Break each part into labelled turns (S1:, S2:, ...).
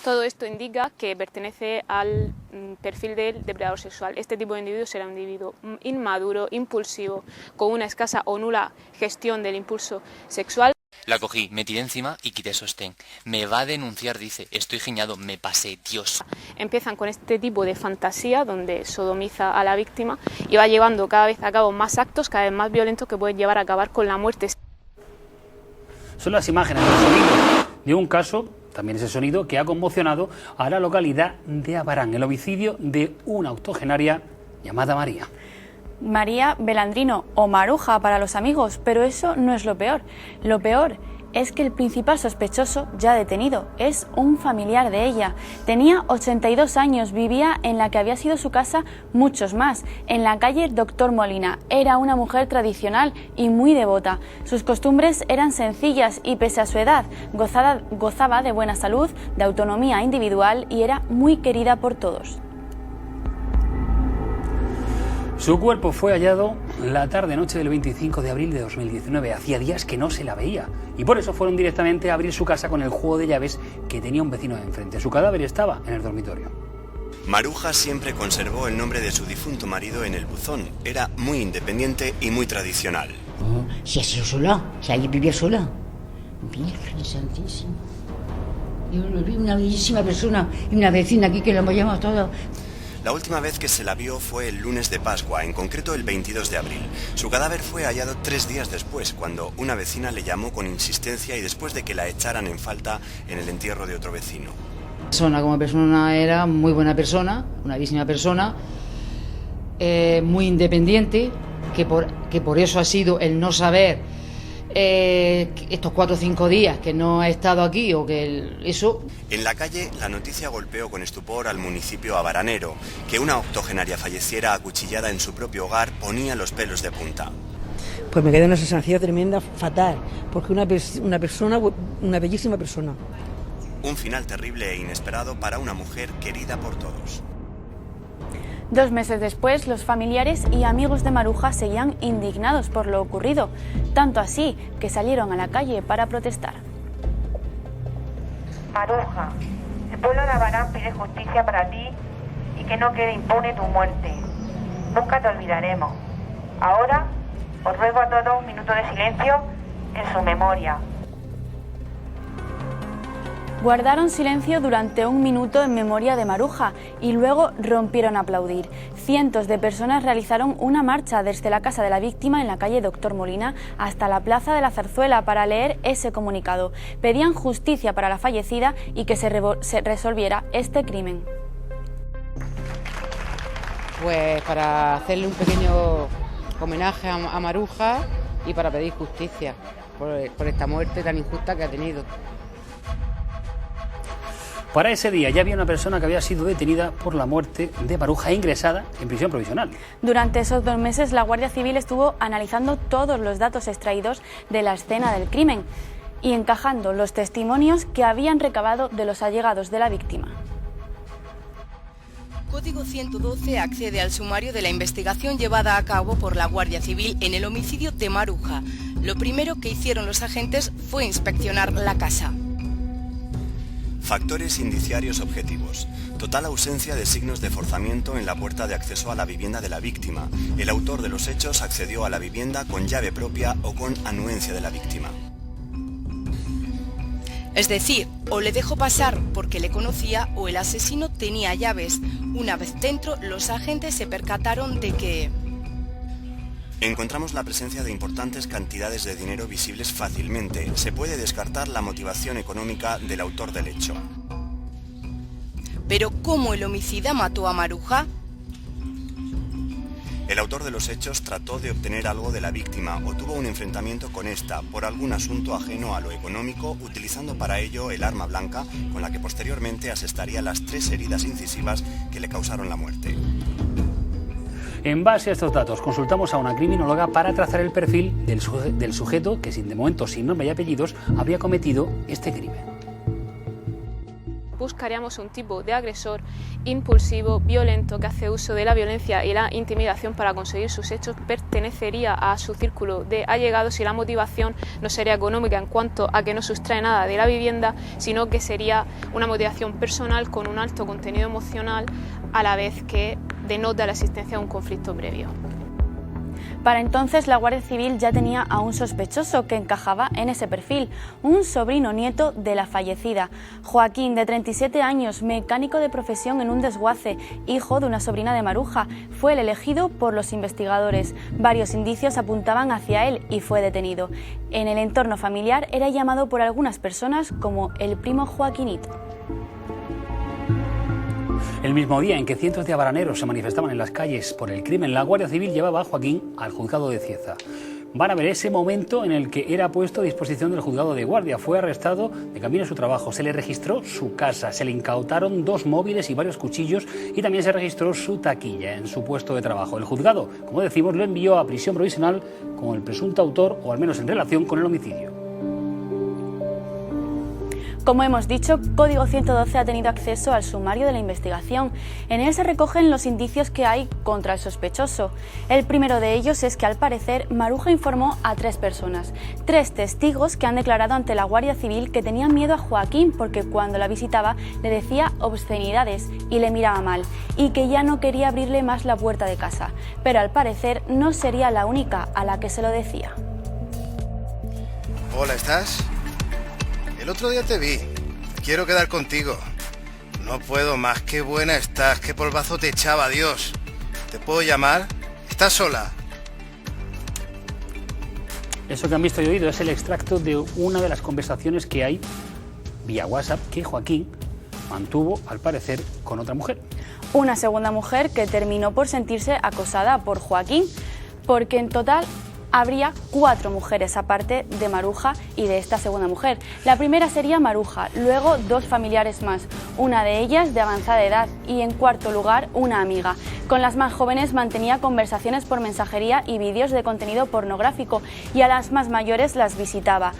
S1: Todo esto indica que pertenece al perfil del depredador sexual. Este tipo de individuo será un individuo inmaduro, impulsivo, con una escasa o nula gestión del impulso sexual.
S2: La cogí, me tiré encima y quité sostén. Me va a denunciar, dice. Estoy giñado, me pasé, Dios.
S1: Empiezan con este tipo de fantasía donde sodomiza a la víctima y va llevando cada vez a cabo más actos, cada vez más violentos, que pueden llevar a acabar con la muerte.
S3: Son las imágenes del sonido de un caso, también ese sonido, que ha conmocionado a la localidad de Abarán, el homicidio de una octogenaria llamada María.
S4: María Belandrino, o Maruja para los amigos, pero eso no es lo peor. Lo peor es que el principal sospechoso, ya detenido, es un familiar de ella. Tenía 82 años, vivía en la que había sido su casa muchos más, en la calle Doctor Molina. Era una mujer tradicional y muy devota. Sus costumbres eran sencillas y, pese a su edad, gozaba de buena salud, de autonomía individual y era muy querida por todos.
S3: Su cuerpo fue hallado la tarde-noche del 25 de abril de 2019. Hacía días que no se la veía y por eso fueron directamente a abrir su casa con el juego de llaves que tenía un vecino de enfrente. Su cadáver estaba en el dormitorio.
S5: Maruja siempre conservó el nombre de su difunto marido en el buzón. Era muy independiente y muy tradicional.
S6: Oh, si ha sido sola, si allí vivía sola. Virgen Santísima. Yo lo vi, una bellísima persona y una vecina aquí que la apoyamos todos.
S5: La última vez que se la vio fue el lunes de Pascua, en concreto el 22 de abril. Su cadáver fue hallado 3 días después, cuando una vecina le llamó con insistencia y después de que la echaran en falta en el entierro de otro vecino.
S6: Como persona era muy buena persona, una bellísima persona, muy independiente, que por eso ha sido el no saber estos 4 o 5 días que no ha estado aquí o que eso.
S5: En la calle, la noticia golpeó con estupor al municipio abaranero. Que una octogenaria falleciera acuchillada en su propio hogar ponía los pelos de punta.
S7: Pues me queda una sensación tremenda, fatal, porque una persona, una bellísima persona.
S5: Un final terrible e inesperado para una mujer querida por todos.
S4: 2 meses después, los familiares y amigos de Maruja seguían indignados por lo ocurrido, tanto así que salieron a la calle para protestar.
S8: Maruja, el pueblo de Abarán pide justicia para ti y que no quede impune tu muerte. Nunca te olvidaremos. Ahora os ruego a todos un minuto de silencio en su memoria.
S4: Guardaron silencio durante 1 minuto en memoria de Maruja y luego rompieron a aplaudir. Cientos de personas realizaron una marcha desde la casa de la víctima en la calle Doctor Molina hasta la plaza de la Zarzuela para leer ese comunicado. Pedían justicia para la fallecida y que se resolviera este crimen.
S9: Pues para hacerle un pequeño homenaje a Maruja y para pedir justicia por esta muerte tan injusta que ha tenido.
S3: Para ese día ya había una persona que había sido detenida por la muerte de Maruja e ingresada en prisión provisional.
S4: Durante esos 2 meses la Guardia Civil estuvo analizando todos los datos extraídos de la escena del crimen y encajando los testimonios que habían recabado de los allegados de la víctima.
S10: Código 112 accede al sumario de la investigación llevada a cabo por la Guardia Civil en el homicidio de Maruja. Lo primero que hicieron los agentes fue inspeccionar la casa.
S5: Factores indiciarios objetivos. Total ausencia de signos de forzamiento en la puerta de acceso a la vivienda de la víctima. El autor de los hechos accedió a la vivienda con llave propia o con anuencia de la víctima.
S10: Es decir, o le dejó pasar porque le conocía o el asesino tenía llaves. Una vez dentro, los agentes se percataron de que
S5: encontramos la presencia de importantes cantidades de dinero visibles fácilmente. Se puede descartar la motivación económica del autor del hecho.
S10: ¿Pero cómo el homicida mató a Maruja?
S5: El autor de los hechos trató de obtener algo de la víctima o tuvo un enfrentamiento con esta por algún asunto ajeno a lo económico, utilizando para ello el arma blanca con la que posteriormente asestaría las 3 heridas incisivas que le causaron la muerte.
S3: En base a estos datos, consultamos a una criminóloga para trazar el perfil del sujeto que, de momento sin nombre y apellidos, había cometido este crimen.
S1: buscaríamos un tipo de agresor impulsivo, violento, que hace uso de la violencia y la intimidación para conseguir sus hechos, pertenecería a su círculo de allegados y la motivación no sería económica en cuanto a que no sustrae nada de la vivienda, sino que sería una motivación personal con un alto contenido emocional, a la vez que denota la existencia de un conflicto previo.
S4: Para entonces la Guardia Civil ya tenía a un sospechoso que encajaba en ese perfil, un sobrino nieto de la fallecida. Joaquín, de 37 años, mecánico de profesión en un desguace, hijo de una sobrina de Maruja, fue el elegido por los investigadores. Varios indicios apuntaban hacia él y fue detenido. En el entorno familiar era llamado por algunas personas como el primo Joaquinito.
S3: El mismo día en que cientos de abaraneros se manifestaban en las calles por el crimen, la Guardia Civil llevaba a Joaquín al juzgado de Cieza. Van a ver ese momento en el que era puesto a disposición del juzgado de guardia. Fue arrestado de camino a su trabajo, se le registró su casa, se le incautaron 2 móviles y varios cuchillos y también se registró su taquilla en su puesto de trabajo. El juzgado, como decimos, lo envió a prisión provisional como el presunto autor, o al menos en relación con el homicidio.
S4: Como hemos dicho, Código 112 ha tenido acceso al sumario de la investigación. En él se recogen los indicios que hay contra el sospechoso. El primero de ellos es que, al parecer, Maruja informó a 3 personas, 3 testigos que han declarado ante la Guardia Civil que tenían miedo a Joaquín porque cuando la visitaba le decía obscenidades y le miraba mal, y que ya no quería abrirle más la puerta de casa. Pero al parecer no sería la única a la que se lo decía.
S11: Hola, ¿estás? El otro día te vi. Quiero quedar contigo. No puedo más. Qué buena estás. Qué polvazo te echaba, Dios. ¿Te puedo llamar? ¿Estás sola?
S3: Eso que han visto y oído es el extracto de una de las conversaciones que hay vía WhatsApp que Joaquín mantuvo, al parecer, con otra mujer.
S4: Una segunda mujer que terminó por sentirse acosada por Joaquín, porque en total habría 4 mujeres aparte de Maruja y de esta segunda mujer. La primera sería Maruja, luego 2 familiares más, una de ellas de avanzada edad y, en cuarto lugar, una amiga. Con las más jóvenes mantenía conversaciones por mensajería y vídeos de contenido pornográfico, y a las más mayores las visitaba.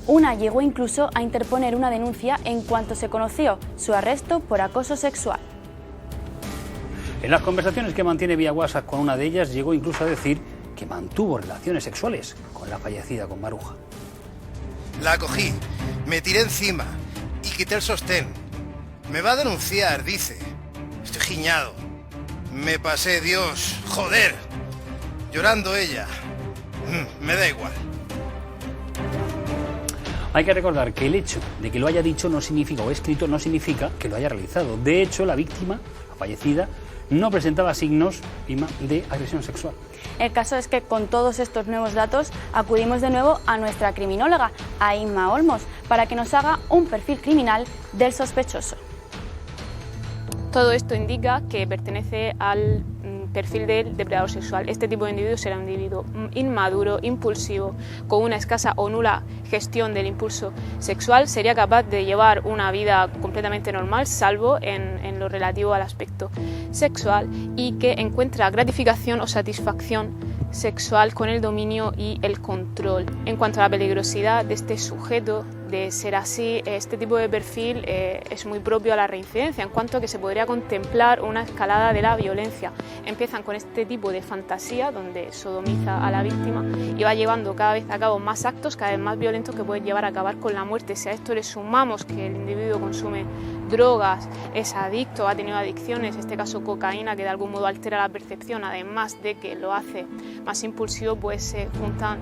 S4: Una llegó incluso a interponer una denuncia en cuanto se conoció su arresto por acoso sexual.
S3: En las conversaciones que mantiene vía WhatsApp con una de ellas, llegó incluso a decir que mantuvo relaciones sexuales con la fallecida, con Maruja.
S11: La cogí, me tiré encima y quité el sostén. Me va a denunciar, dice. Estoy giñado. Me pasé, Dios, joder. Llorando ella. Me da igual.
S3: Hay que recordar que el hecho de que lo haya dicho no significa, o escrito, no significa que lo haya realizado. De hecho, la víctima, la fallecida, no presentaba signos de agresión sexual.
S4: El caso es que con todos estos nuevos datos acudimos de nuevo a nuestra criminóloga, a Inma Olmos, para que nos haga un perfil criminal del sospechoso.
S1: Todo esto indica que pertenece al perfil del depredador sexual. Este tipo de individuo será un individuo inmaduro, impulsivo, con una escasa o nula gestión del impulso sexual. Sería capaz de llevar una vida completamente normal, salvo en lo relativo al aspecto sexual, y que encuentra gratificación o satisfacción sexual con el dominio y el control. En cuanto a la peligrosidad de este sujeto de ser así, este tipo de perfil es muy propio a la reincidencia, en cuanto a que se podría contemplar una escalada de la violencia. Empiezan con este tipo de fantasía donde sodomiza a la víctima y va llevando cada vez a cabo más actos, cada vez más violentos, que pueden llevar a acabar con la muerte. Si a esto le sumamos que el individuo consume drogas, es adicto, ha tenido adicciones, en este caso cocaína, que de algún modo altera la percepción, además de que lo hace más impulsivo, pues se juntan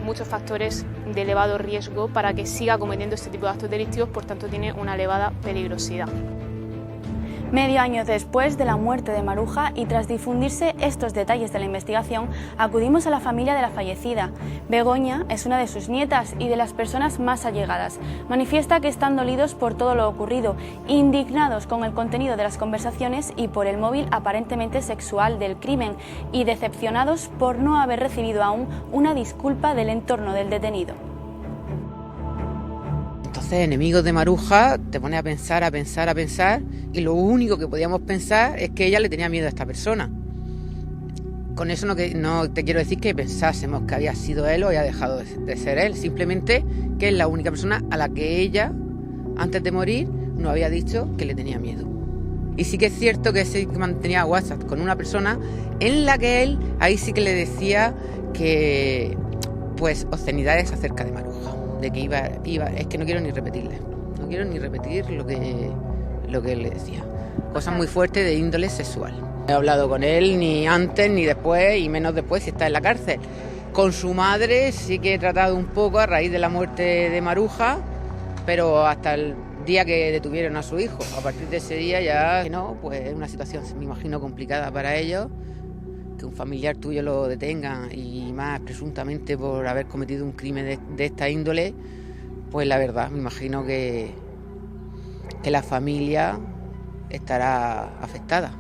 S1: muchos factores de elevado riesgo para que siga cometiendo este tipo de actos delictivos, por tanto tiene una elevada peligrosidad.
S4: Medio año después de la muerte de Maruja y tras difundirse estos detalles de la investigación, acudimos a la familia de la fallecida. Begoña es una de sus nietas y de las personas más allegadas. Manifiesta que están dolidos por todo lo ocurrido, indignados con el contenido de las conversaciones y por el móvil aparentemente sexual del crimen, y decepcionados por no haber recibido aún una disculpa del entorno del detenido.
S9: Entonces, enemigos de Maruja, te pones a pensar, y lo único que podíamos pensar es que ella le tenía miedo a esta persona. Con eso no te quiero decir que pensásemos que había sido él o había dejado de ser él, simplemente que es la única persona a la que ella antes de morir, nos había dicho que le tenía miedo. Y sí que es cierto que se mantenía WhatsApp con una persona en la que él, ahí sí que le decía que, pues, obscenidades acerca de Maruja, de que iba, es que no quiero ni repetir lo que él le decía. Cosas muy fuertes de índole sexual. No he hablado con él ni antes ni después, y menos después si está en la cárcel. Con su madre sí que he tratado un poco a raíz de la muerte de Maruja, pero hasta el día que detuvieron a su hijo. A partir de ese día ya no, pues es una situación, me imagino, complicada para ellos, que un familiar tuyo lo detenga y más presuntamente por haber cometido un crimen de esta índole, pues la verdad, me imagino que la familia estará afectada.